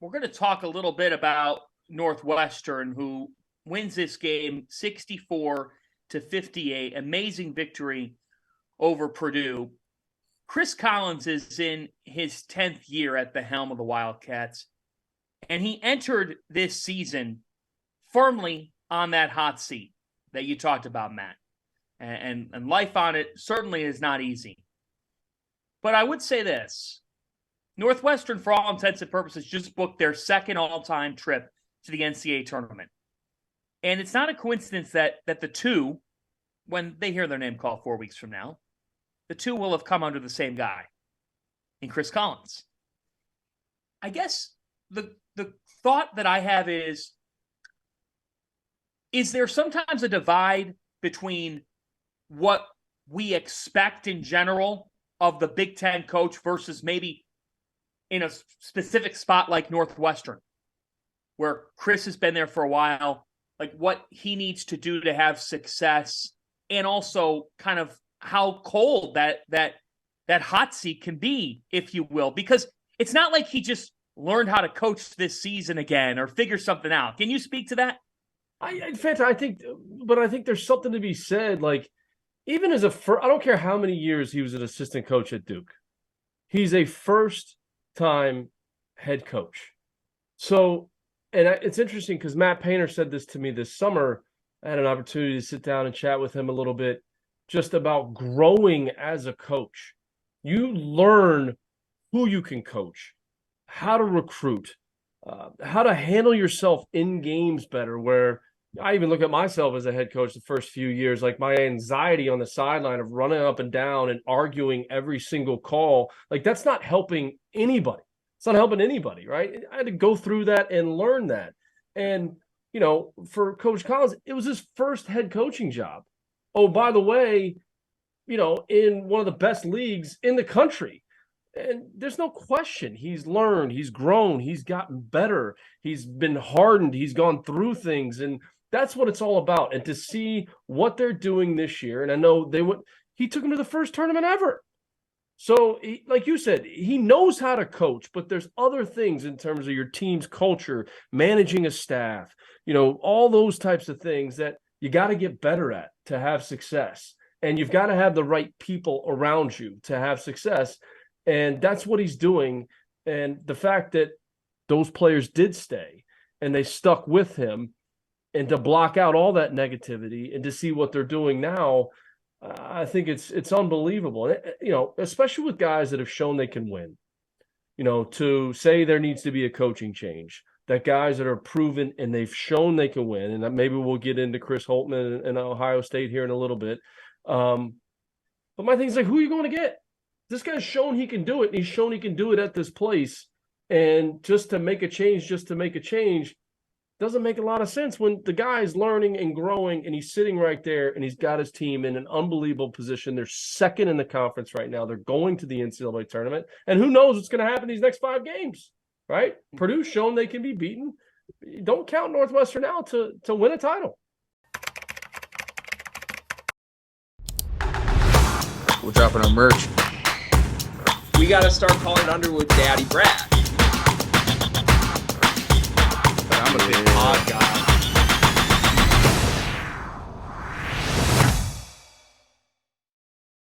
we're going to talk a little bit about Northwestern, who wins this game 64-58. Amazing victory over Purdue. Chris Collins is in his 10th year at the helm of the Wildcats, and he entered this season firmly on that hot seat that you talked about, Matt. And life on it certainly is not easy. But I would say this. Northwestern, for all intents and purposes, just booked their second all-time trip to the NCAA tournament. And it's not a coincidence that the two, when they hear their name called 4 weeks from now, the two will have come under the same guy in Chris Collins. I guess the thought that I have is there sometimes a divide between what we expect in general of the Big Ten coach versus maybe in a specific spot like Northwestern, where Chris has been there for a while, like what he needs to do to have success, and also kind of how cold that hot seat can be, if you will, because it's not like he just learned how to coach this season again or figure something out. Can you speak to that? I think there's something to be said. Like, even as I don't care how many years he was an assistant coach at Duke, he's a first-time head coach. So, and it's interesting because Matt Painter said this to me this summer. I had an opportunity to sit down and chat with him a little bit just about growing as a coach. You learn who you can coach, how to recruit, how to handle yourself in games better, where I even look at myself as a head coach the first few years, like my anxiety on the sideline of running up and down and arguing every single call, like that's not helping anybody. It's not helping anybody, right? I had to go through that and learn that. And, you know, for Coach Collins, it was his first head coaching job. Oh, by the way, you know, in one of the best leagues in the country. And there's no question he's learned, he's grown, he's gotten better, he's been hardened, he's gone through things. And that's what it's all about. And to see what they're doing this year, and I know he took him to the first tournament ever. So, like you said, he knows how to coach, but there's other things in terms of your team's culture, managing a staff, you know, all those types of things that you got to get better at to have success. And you've got to have the right people around you to have success. And that's what he's doing. And the fact that those players did stay and they stuck with him, and to block out all that negativity and to see what they're doing now, I think it's unbelievable. You know, especially with guys that have shown they can win. You know, to say there needs to be a coaching change, that guys that are proven and they've shown they can win, and maybe we'll get into Chris Holtman and Ohio State here in a little bit. But my thing is, like, who are you going to get? This guy's shown he can do it, and he's shown he can do it at this place. And just to make a change, doesn't make a lot of sense when the guy is learning and growing and he's sitting right there and he's got his team in an unbelievable position. They're second in the conference right now. They're going to the NCAA tournament. And who knows what's going to happen these next 5 games, right? Purdue's shown they can be beaten. Don't count Northwestern out to win a title. We're dropping our merch. We got to start calling Underwood Daddy Brad. I'm a big pod guy.